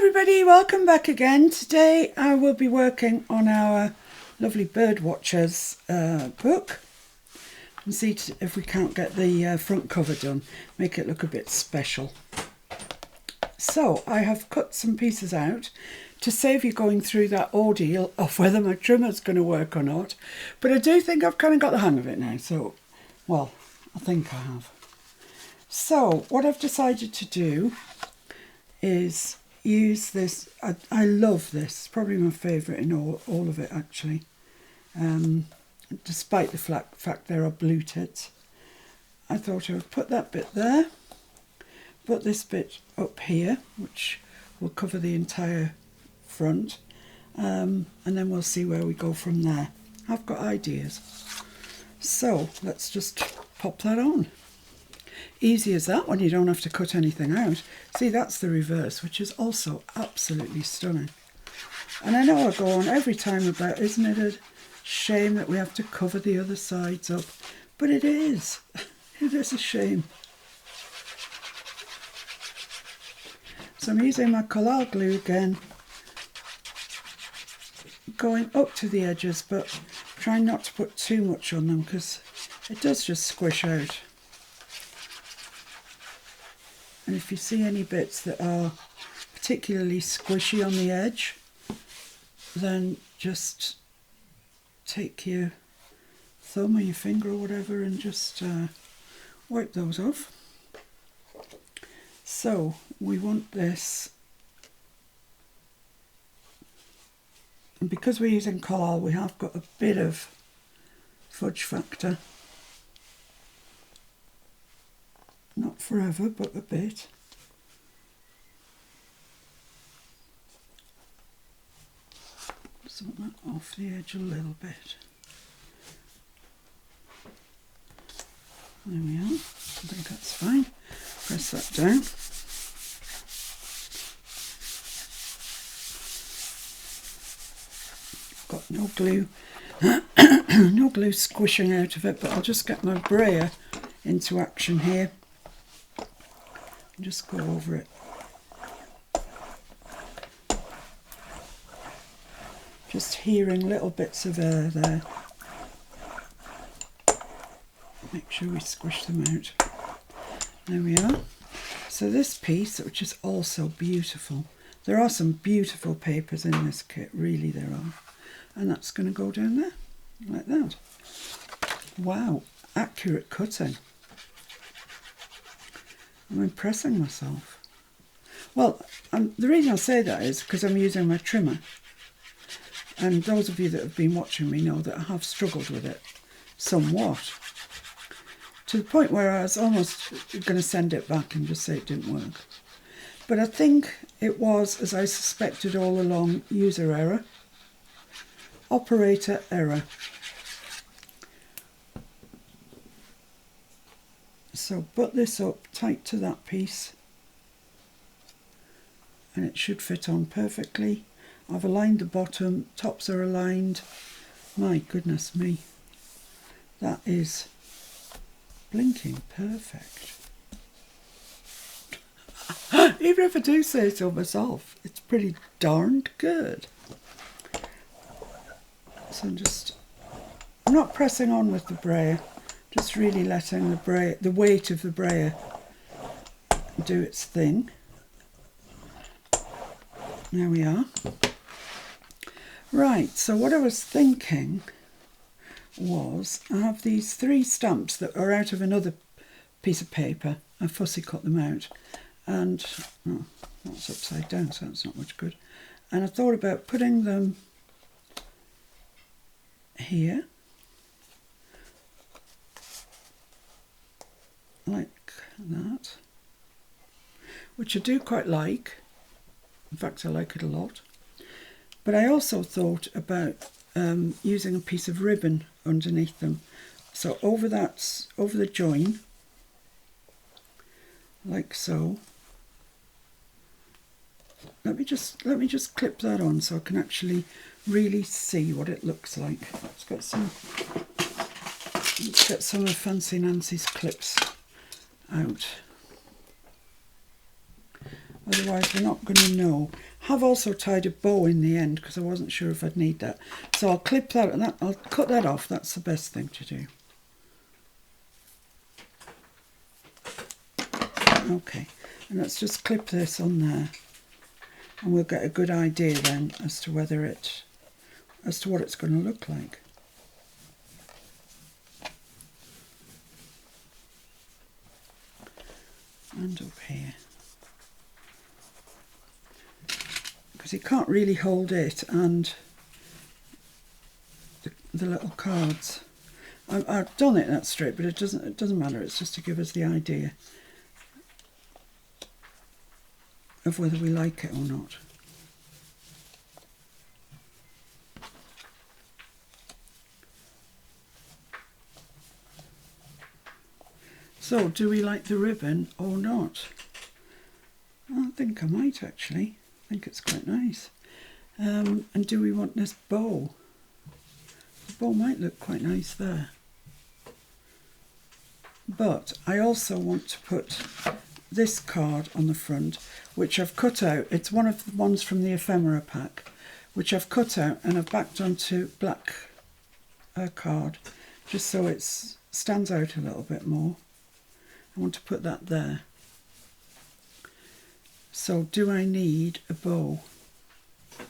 everybody, welcome back again. Today I will be working on our lovely Birdwatchers book and see if we can't get the front cover done, make it look a bit special. So I have cut some pieces out to save you going through that ordeal of whether my trimmer's going to work or not, but I do think I've kind of got the hang of it now, so, well, I think I have. So what I've decided to do is use this. I love this. It's probably my favourite in all of it, actually. Despite the fact there are blue tits. I thought I would put that bit there, put this bit up here, which will cover the entire front, and then we'll see where we go from there. I've got ideas. So let's just pop that on. Easy as that when you don't have to cut anything out. See, that's the reverse, which is also absolutely stunning. And I know I go on every time about, isn't it a shame that we have to cover the other sides up? But it is. It is a shame. So I'm using my collard glue again, going up to the edges, but trying not to put too much on them because it does just squish out. And if you see any bits that are particularly squishy on the edge, then just take your thumb or your finger or whatever and just wipe those off. So we want this, and because we're using collard, we have got a bit of fudge factor. Not forever, but a bit. Just want that off the edge a little bit. There we are. I think that's fine. Press that down. Got no glue, no glue squishing out of it, but I'll just get my brayer into action here. Just go over it. Just hearing little bits of air there. Make sure we squish them out. There we are. So this piece, which is also beautiful. There are some beautiful papers in this kit, really there are. And that's going to go down there, like that. Wow, accurate cutting. I'm impressing myself. Well, the reason I say that is because I'm using my trimmer. And those of you that have been watching me know that I have struggled with it somewhat. To the point where I was almost going to send it back and just say it didn't work. But I think it was, as I suspected all along, user error. Operator error. So butt this up tight to that piece and it should fit on perfectly. I've aligned the bottom, tops are aligned. My goodness me, that is blinking perfect. Even if I do say so myself, it's pretty darned good. So I'm not pressing on with the brayer. Just really letting the weight of the brayer do its thing. There we are. Right, so what I was thinking was I have these 3 stamps that are out of another piece of paper. I fussy cut them out. And, oh, that's upside down, so that's not much good. And I thought about putting them here. Like that, which I do quite like. In fact, I like it a lot. But I also thought about using a piece of ribbon underneath them. So over the join, like so. Let me just clip that on so I can actually really see what it looks like. Let's get some of Fancy Nancy's clips out. otherwise we're not going to know. Have also tied a bow in the end because I wasn't sure if I'd need that. So I'll clip that and I'll cut that off. That's the best thing to do. Okay, and let's just clip this on there, and we'll get a good idea then as to what it's going to look like. And up here, because you can't really hold it and the little cards. I've done it that straight, but it doesn't matter. It's just to give us the idea of whether we like it or not. So, do we like the ribbon or not? I think I might actually. I think it's quite nice. And do we want this bow? The bow might look quite nice there. But I also want to put this card on the front, which I've cut out. It's one of the ones from the ephemera pack, which I've cut out and I've backed onto black card, just so it stands out a little bit more. I want to put that there. So do I need a bow? I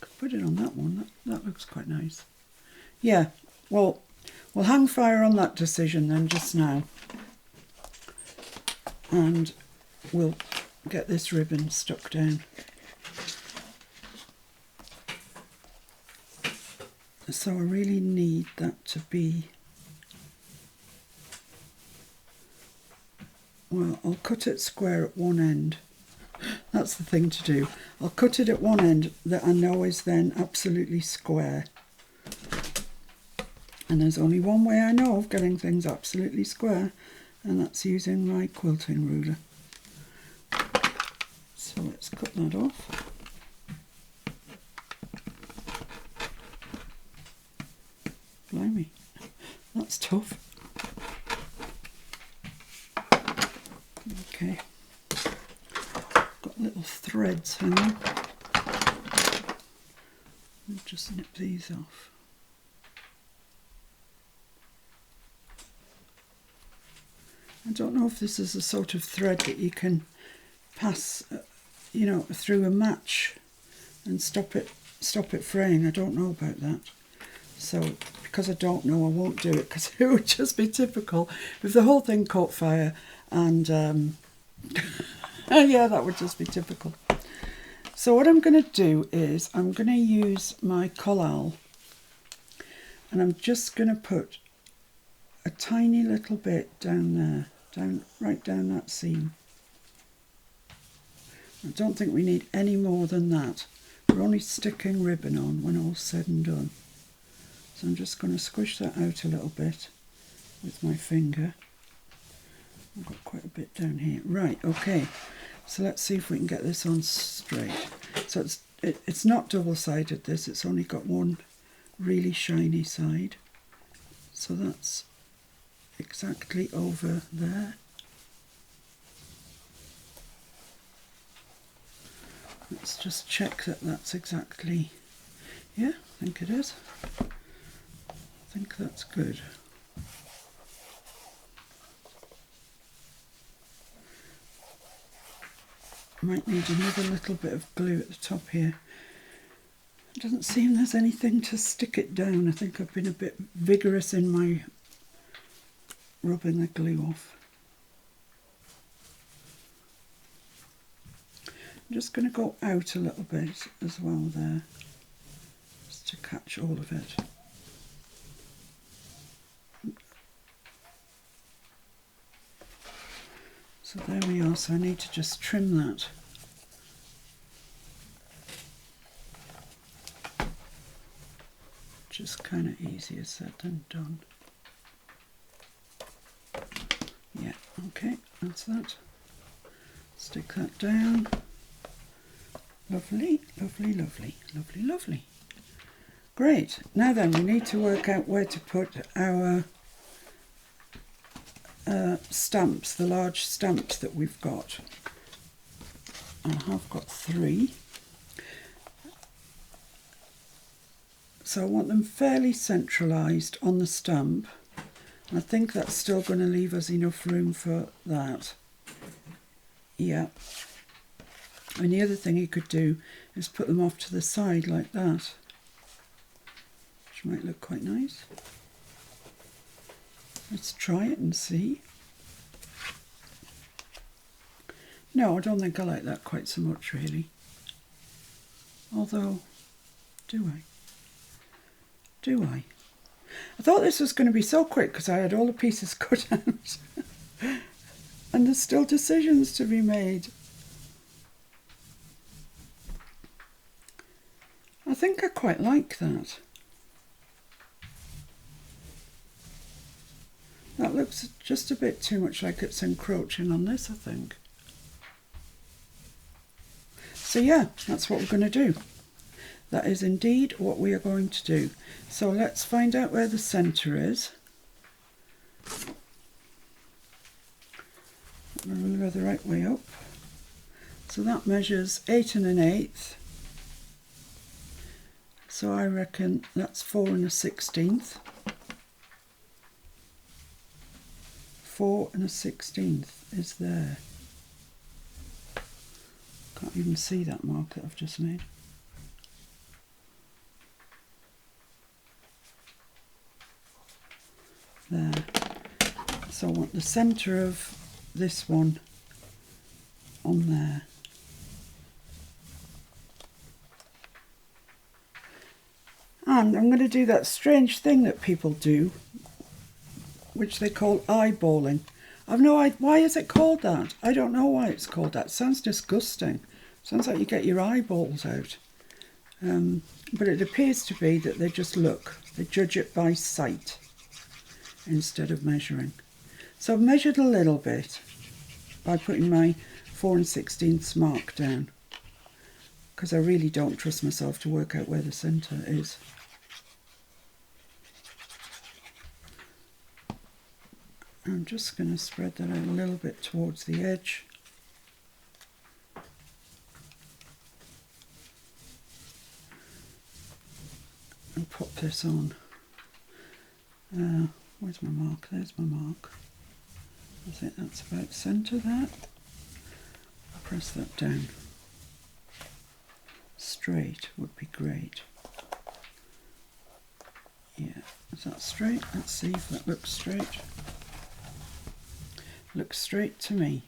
could put it on that one. That looks quite nice. Yeah, well, we'll hang fire on that decision then just now. And we'll get this ribbon stuck down. So I really need that to be... Well, I'll cut it square at one end. That's the thing to do. I'll cut it at one end that I know is then absolutely square. And there's only one way I know of getting things absolutely square, and that's using my quilting ruler. So let's cut that off. Blimey, that's tough. Okay, got little threads hanging. I'll just nip these off. I don't know if this is a sort of thread that you can pass, you know, through a match and stop it fraying. I don't know about that. So because I don't know, I won't do it, because it would just be typical if the whole thing caught fire, and yeah, that would just be typical. So what I'm going to do is I'm going to use my collal, and I'm just going to put a tiny little bit down there, right down that seam. I don't think we need any more than that. We're only sticking ribbon on when all's said and done. So I'm just going to squish that out a little bit with my finger. I've got quite a bit down here. Right, okay. So let's see if we can get this on straight. So it's not double-sided, this. It's only got one really shiny side. So that's exactly over there. Let's just check that that's exactly... Yeah, I think it is. I think that's good. Might need another little bit of glue at the top here. It doesn't seem there's anything to stick it down. I think I've been a bit vigorous in my rubbing the glue off. I'm just going to go out a little bit as well there, just to catch all of it. So there we are, so I need to just trim that. Just kind of easier said than done. Yeah, okay, that's that. Stick that down. Lovely, lovely, lovely, lovely, lovely. Great, now then we need to work out where to put our stamps, the large stamps that we've got. and I have got 3. So I want them fairly centralised on the stamp. I think that's still going to leave us enough room for that. Yeah. And the other thing you could do is put them off to the side like that, which might look quite nice. Let's try it and see. No, I don't think I like that quite so much, really. Although, do I? Do I? I thought this was going to be so quick because I had all the pieces cut out. And there's still decisions to be made. I think I quite like that. That looks just a bit too much like it's encroaching on this, I think. So yeah, that's what we're going to do. That is indeed what we are going to do. So let's find out where the centre is. I'm going to go the right way up. So that measures 8 1/8. So I reckon that's 4 1/16. 4 1/16 is there. Can't even see that mark that I've just made. There. So I want the centre of this one on there. And I'm going to do that strange thing that people do, which they call eyeballing. I've no idea, why is it called that? I don't know why it's called that. It sounds disgusting. Sounds like you get your eyeballs out. But it appears to be that they just look. They judge it by sight instead of measuring. So I've measured a little bit by putting my 4 1/16 mark down, because I really don't trust myself to work out where the centre is. I'm just going to spread that out a little bit towards the edge. And pop this on. Where's my mark? There's my mark. I think that's about centre there. Press that down. Straight would be great. Yeah, is that straight? Let's see if that looks straight. Looks straight to me.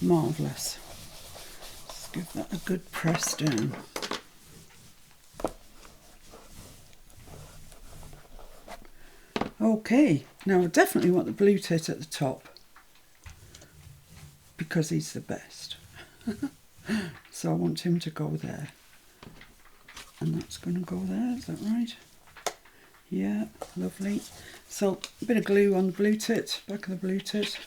Marvellous. Let's give that a good press down. Okay, now I definitely want the blue tit at the top because he's the best. So I want him to go there. And that's going to go there, is that right? Yeah, lovely. So a bit of glue on the blue tit, back of the blue tit.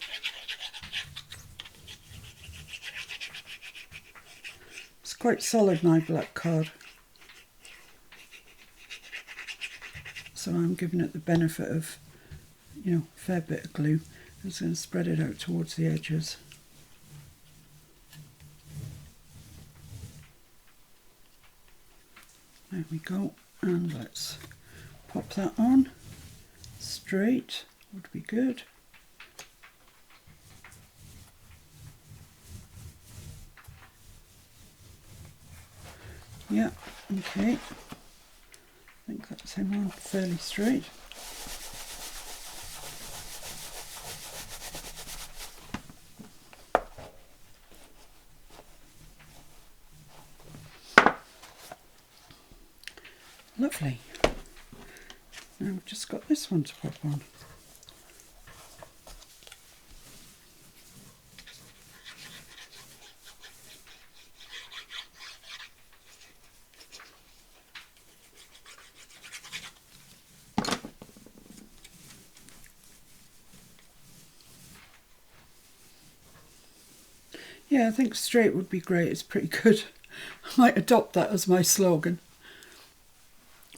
It's quite solid, my black card. So I'm giving it the benefit of, you know, a fair bit of glue. I'm just going to spread it out towards the edges. There we go. And let's pop that on. Straight would be good. Yeah, okay. I think that's him on fairly straight. Lovely. Now we've just got this one to pop on. Yeah, I think straight would be great. It's pretty good. I might adopt that as my slogan.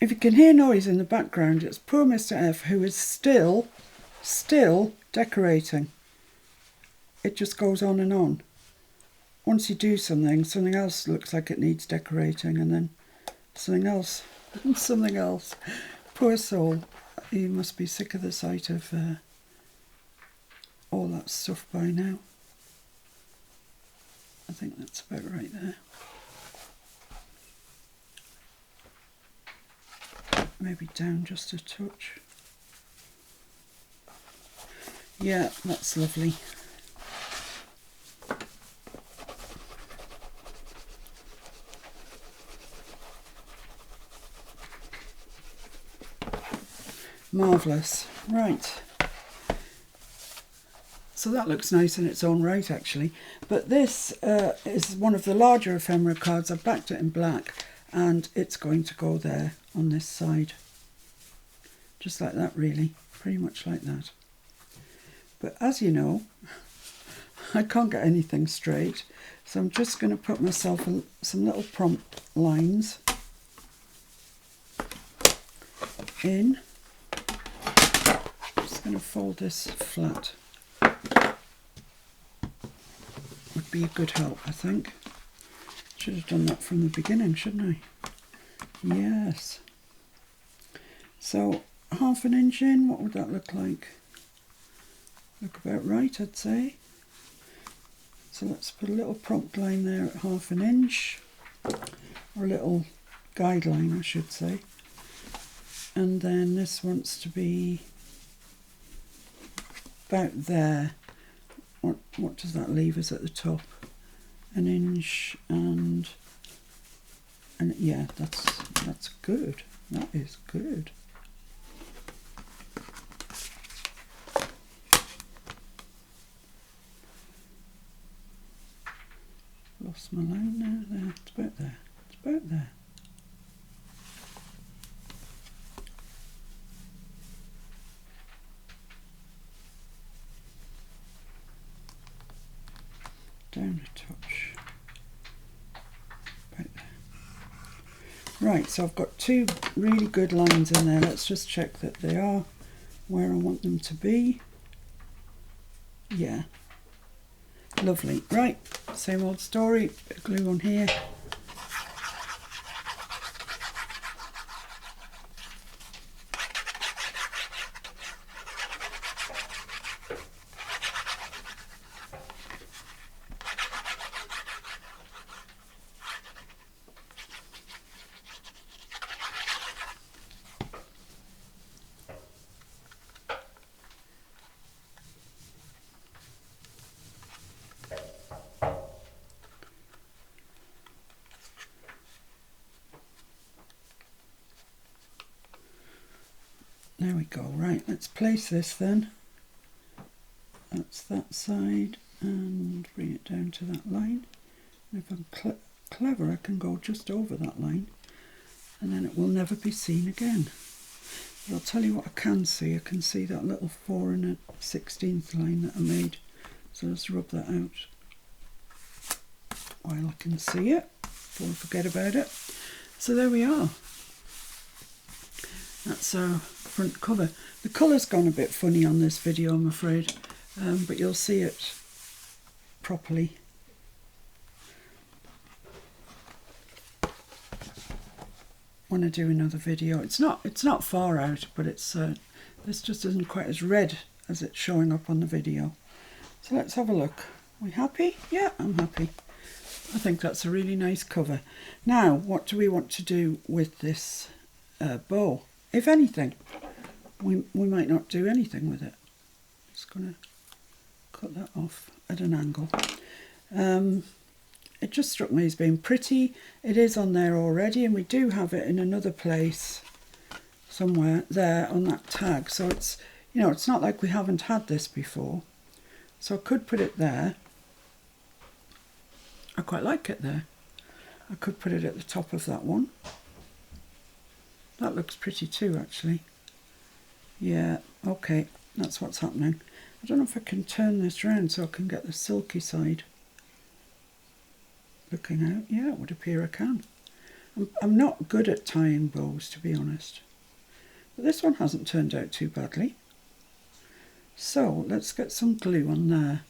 If you can hear noise in the background, it's poor Mr. F, who is still decorating. it just goes on and on. Once you do something, something else looks like it needs decorating, and then something else, and something else. Poor soul. He must be sick of the sight of all that stuff by now. I think that's about right there. Maybe down just a touch. Yeah, that's lovely. Marvellous. Right. So that looks nice in its own right, actually. But this is one of the larger ephemera cards. I've backed it in black, and it's going to go there on this side. Just like that, really. Pretty much like that. But as you know, I can't get anything straight. So I'm just going to put myself some little prompt lines in. Just going to fold this flat. Would be a good help, I think. Should have done that from the beginning, shouldn't I? Yes. So 1/2 inch in, what would that look like? Look about right, I'd say. So let's put a little prompt line there at 1/2 inch, or a little guideline, I should say. And then this wants to be about there. What does that leave us at the top? 1 inch, and yeah, that's good. That is good. Lost my line now. There, it's about there. It's about there. Down a touch. About there. Right, so I've got 2 really good lines in there. Let's just check that they are where I want them to be. Yeah. Lovely. Right, same old story. Bit of glue on here. There we go. Right, let's place this then. That's that side, and bring it down to that line. And if I'm clever, I can go just over that line, and then it will never be seen again. But I'll tell you what I can see. I can see that little 4 1/16 line that I made. So let's rub that out while I can see it. Don't forget about it. So there we are. That's our front cover. The colour's gone a bit funny on this video, I'm afraid, but you'll see it properly. When I do another video. It's not far out, but it's this just isn't quite as red as it's showing up on the video. So let's have a look. Are we happy? Yeah, I'm happy. I think that's a really nice cover. Now, what do we want to do with this bow? If anything, we might not do anything with it. Just going to cut that off at an angle. It just struck me as being pretty. It is on there already, and we do have it in another place somewhere there on that tag. So it's, you know, it's not like we haven't had this before. So I could put it there. I quite like it there. I could put it at the top of that one. That looks pretty too, actually. Yeah, okay, that's what's happening. I don't know if I can turn this around so I can get the silky side looking out. Yeah, it would appear I can. I'm not good at tying bows, to be honest. But this one hasn't turned out too badly. So let's get some glue on there.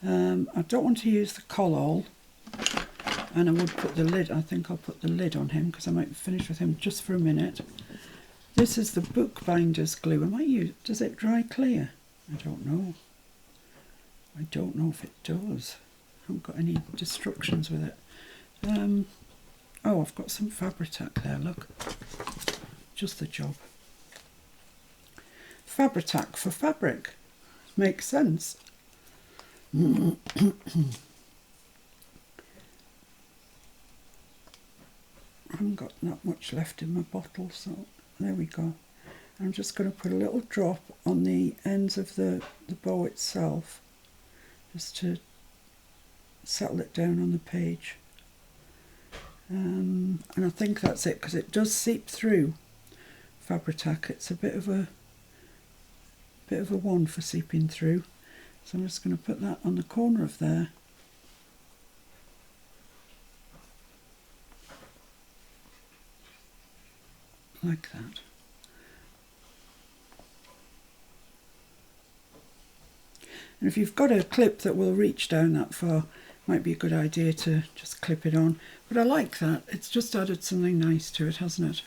I don't want to use the collall, and I would put the lid, I think I'll put the lid on him because I might finish with him just for a minute. This is the Bookbinders glue. I might use, does it dry clear? I don't know. I don't know if it does. I haven't got any destructions with it. Oh, I've got some Fabri-Tac there, look. Just the job. Fabri-Tac for fabric. Makes sense. I haven't got that much left in my bottle, so there we go. I'm just going to put a little drop on the ends of the bow itself, just to settle it down on the page. And I think that's it, because it does seep through Fabri-Tac. It's a bit of a one for seeping through. So I'm just going to put that on the corner of there. Like that. And if you've got a clip that will reach down that far, might be a good idea to just clip it on. But I like that. It's just added something nice to it, hasn't it?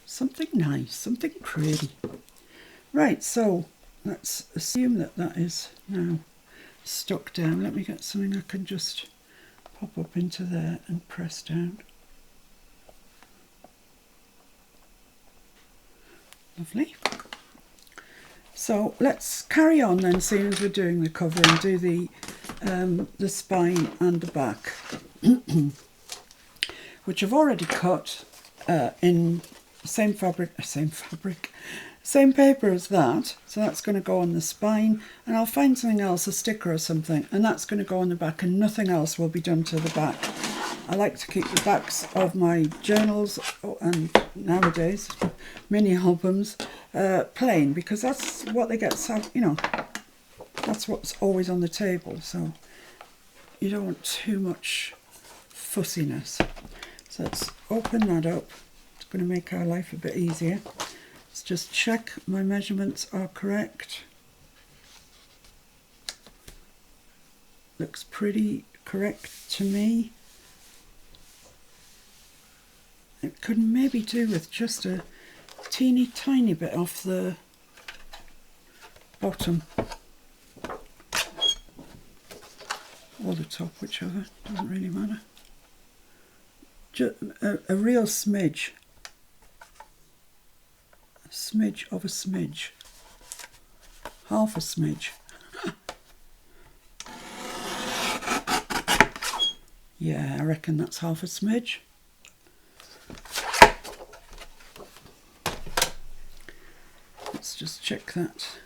Something nice, something pretty. Right, so let's assume that that is now stuck down. Let me get something I can just pop up into there and press down. Lovely. So let's carry on then, seeing as we're doing the cover, and do the spine and the back, which I've already cut in same paper as that. So that's going to go on the spine, and I'll find something else, a sticker or something, and that's going to go on the back, and nothing else will be done to the back. I like to keep the backs of my journals and nowadays mini albums plain, because that's what they get, you know, that's what's always on the table, so you don't want too much fussiness. So let's open that up. It's going to make our life a bit easier. Let's just check my measurements are correct. Looks pretty correct to me. It could maybe do with just a teeny tiny bit off the bottom or the top, whichever, doesn't really matter. Just a real smidge. A smidge of a smidge. Half a smidge. Yeah, I reckon that's half a smidge. Let's just check that.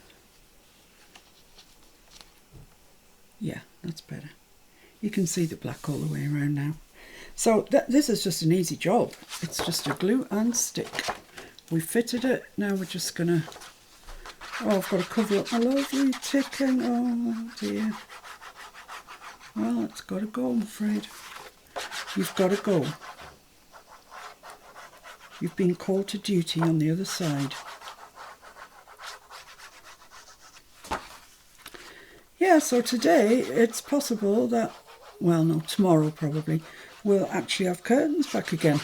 Yeah, that's better. You can see the black all the way around now. So this is just an easy job. It's just a glue and stick. We fitted it. Now we're just gonna, oh, I've got to cover up my lovely ticking. Oh dear. Well, it's got to go, I'm afraid. You've got to go. You've been called to duty on the other side. Yeah, so today it's possible that, well, no, tomorrow probably, we'll actually have curtains back again.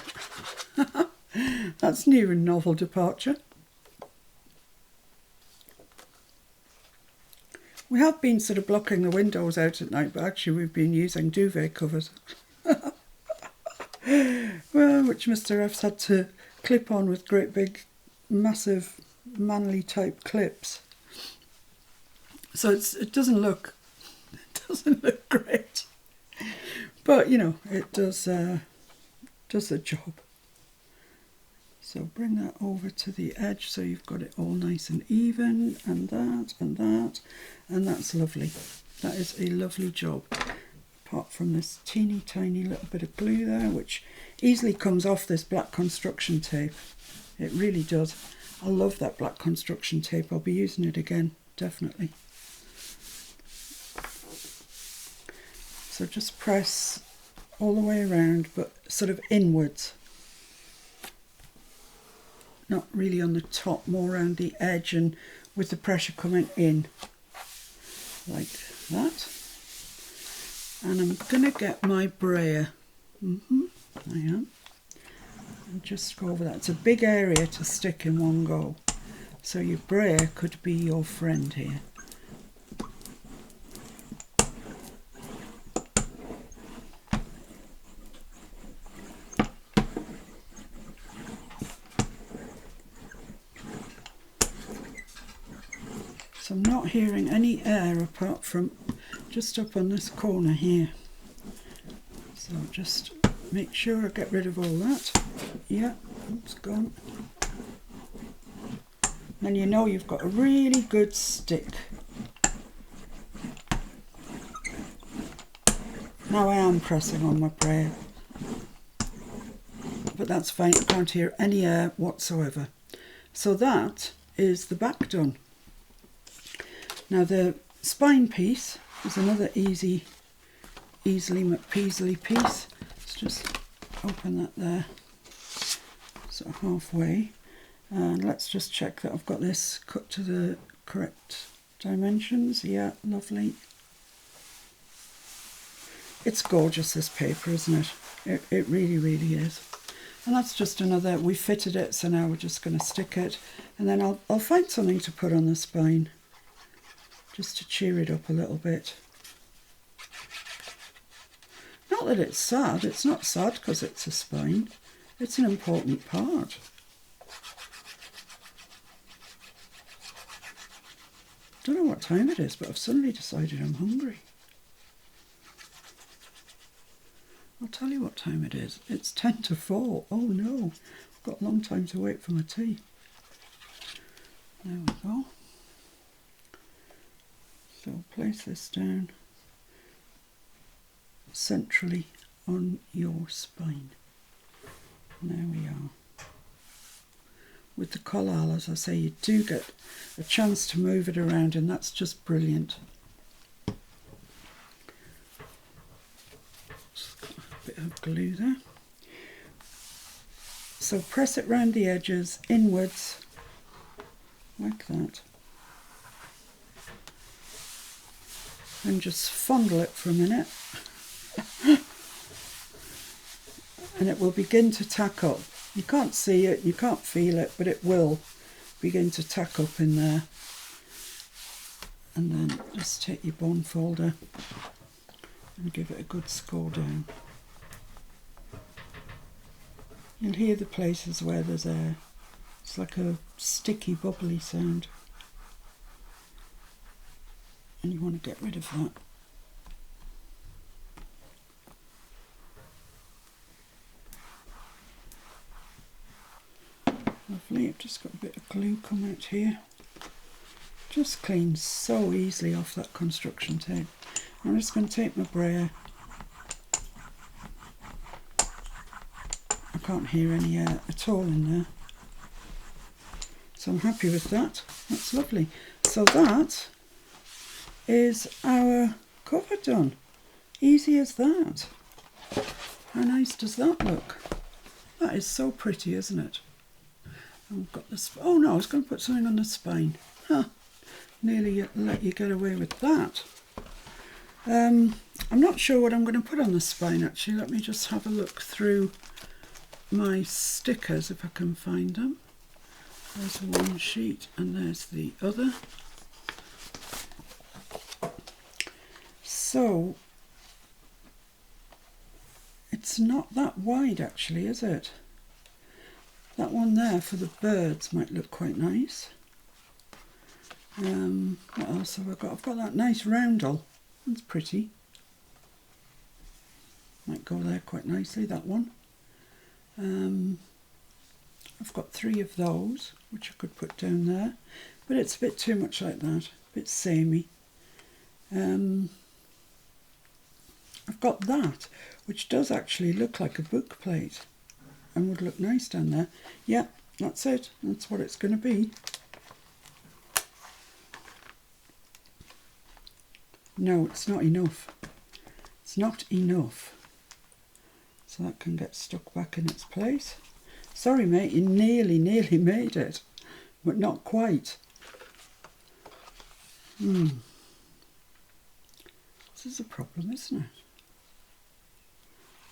That's new and novel departure. We have been sort of blocking the windows out at night, but actually we've been using duvet covers. Well, which Mr. F's had to clip on with great big, massive, manly type clips. So it doesn't look great, but you know, it does the job. So bring that over to the edge so you've got it all nice and even, and that, and that, and that's lovely. That is a lovely job. Apart from this teeny tiny little bit of glue there, which easily comes off this black construction tape. It really does. I love that black construction tape. I'll be using it again, definitely. So just press all the way around, but sort of inwards. Not really on the top, more around the edge and with the pressure coming in. Like that. And I'm going to get my brayer. I am. And just go over that. It's a big area to stick in one go. So your brayer could be your friend here. So I'm not hearing any air apart from just up on this corner here. So just make sure I get rid of all that. Yeah, it's gone. And you know you've got a really good stick. Now I am pressing on my brayer, but that's fine, I can't hear any air whatsoever. So that is the back done. Now the spine piece is another easily McPeasly piece. Let's just open that there, sort of halfway, and let's just check that I've got this cut to the correct dimensions. Yeah, lovely. It's gorgeous, this paper, isn't it? It really, really is. And that's just another, we fitted it, so now we're just going to stick it, and then I'll find something to put on the spine, just to cheer it up a little bit. Not that it's sad, it's not sad because it's a spine, it's an important part. Don't know what time it is, but I've suddenly decided I'm hungry. I'll tell you what time it is. It's 10 to 4. Oh no, I've got a long time to wait for my tea. There we go. So place this down centrally on your spine. There we are. With the collal, as I say, you do get a chance to move it around, and that's just brilliant. Just got a bit of glue there. So press it round the edges, inwards, like that. And just fondle it for a minute. And it will begin to tack up. You can't see it, you can't feel it, but it will begin to tack up in there. And then just take your bond folder and give it a good score down. You'll hear the places where there's air. It's like a sticky, bubbly sound. And you want to get rid of that. Lovely, I've just got a bit of glue come out here. Just cleans so easily off that construction tape. I'm just going to take my brayer. I can't hear any air at all in there. So I'm happy with that. That's lovely. So that is our cover done. Easy as that. How nice does that look? That is so pretty, isn't it? I've got this. Oh no, I was going to put something on the spine. Huh. Nearly let you get away with that. I'm not sure what I'm going to put on the spine actually. Let me just have a look through my stickers if I can find them. There's one sheet and there's the other. So it's not that wide actually, is it? That one there for the birds might look quite nice. What else have I got? I've got that nice roundel. That's pretty. Might go there quite nicely, that one. I've got 3 of those, which I could put down there. But it's a bit too much like that. A bit samey. I've got that, which does actually look like a book plate. And would look nice down there. Yeah, that's it. That's what it's going to be. No, it's not enough. It's not enough. So that can get stuck back in its place. Sorry mate, you nearly made it. But not quite. This is a problem, isn't it?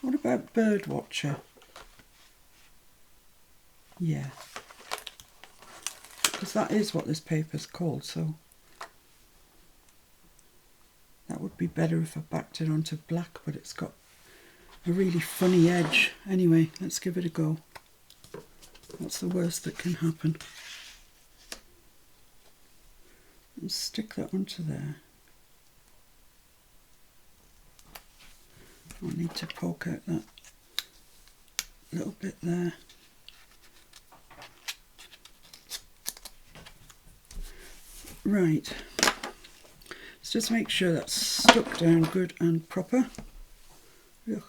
What about Birdwatcher? Yeah. Because that is what this paper's called, so that would be better if I backed it onto black, but it's got a really funny edge. Anyway, let's give it a go. What's the worst that can happen? And stick that onto there. I'll need to poke out that little bit there. Right, let's just make sure that's stuck down good and proper. Ugh.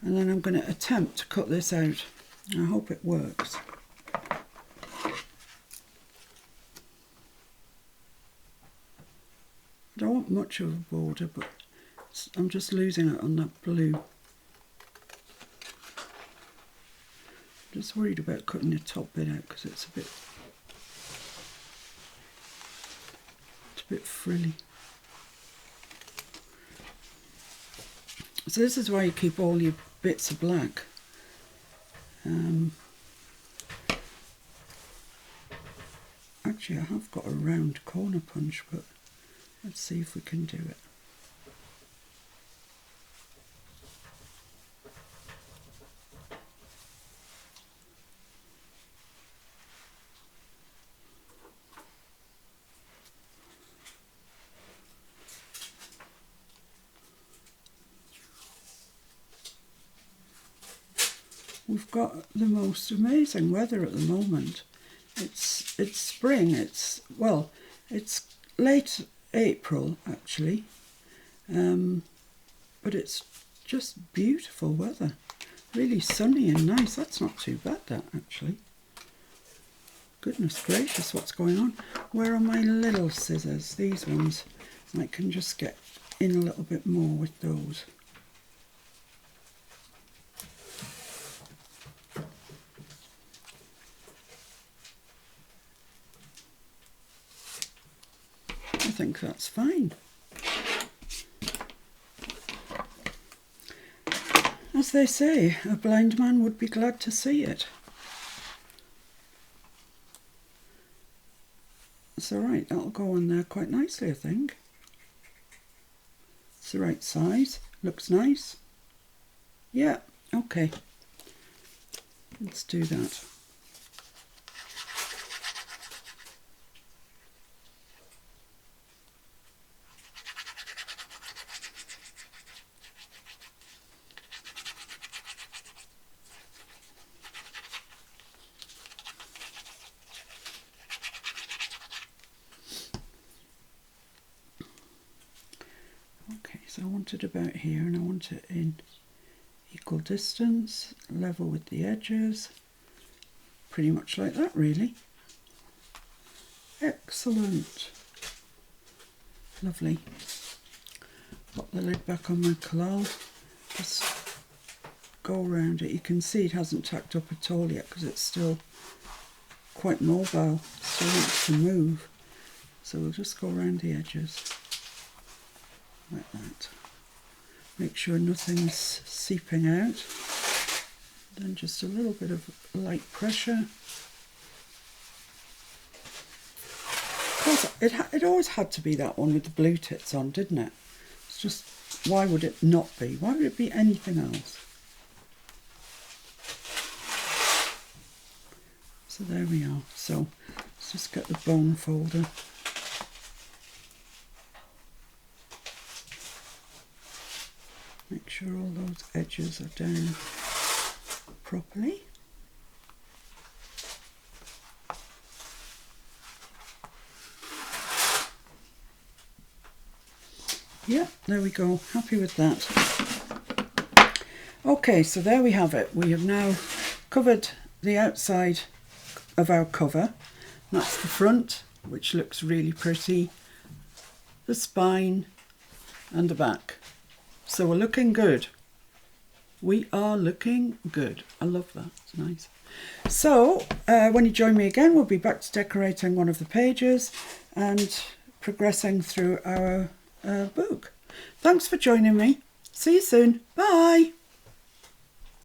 And then I'm going to attempt to cut this out. I hope it works. I don't want much of a border, but I'm just losing it on that blue. I'm just worried about cutting the top bit out because it's a bit frilly. So this is why you keep all your bits of black. Actually, I have got a round corner punch, but let's see if we can do it. We've got the most amazing weather at the moment. It's spring. It's late April actually, but it's just beautiful weather. Really sunny and nice. That's not too bad, that actually. Goodness gracious, what's going on? Where are my little scissors? These ones. I can just get in a little bit more with those. I think that's fine. As they say, a blind man would be glad to see it. It's alright, that'll go on there quite nicely, I think. It's the right size, looks nice. Yeah, okay. Let's do that. So I want it about here, and I want it in equal distance, level with the edges, pretty much like that really. Excellent. Lovely. Pop the lid back on my collal, just go around it. You can see it hasn't tacked up at all yet because it's still quite mobile, still wants to move. So we'll just go around the edges. Like that. Make sure nothing's seeping out. Then just a little bit of light pressure. Of course, it always had to be that one with the blue tits on, didn't it? It's just, why would it not be? Why would it be anything else? So there we are. So let's just get the bone folder. Make sure all those edges are down properly. Yeah, there we go. Happy with that. Okay, so there we have it. We have now covered the outside of our cover. That's the front, which looks really pretty, the spine and the back. So we're looking good. We are looking good. I love that. It's nice. So when you join me again, we'll be back to decorating one of the pages and progressing through our book. Thanks for joining me. See you soon. Bye.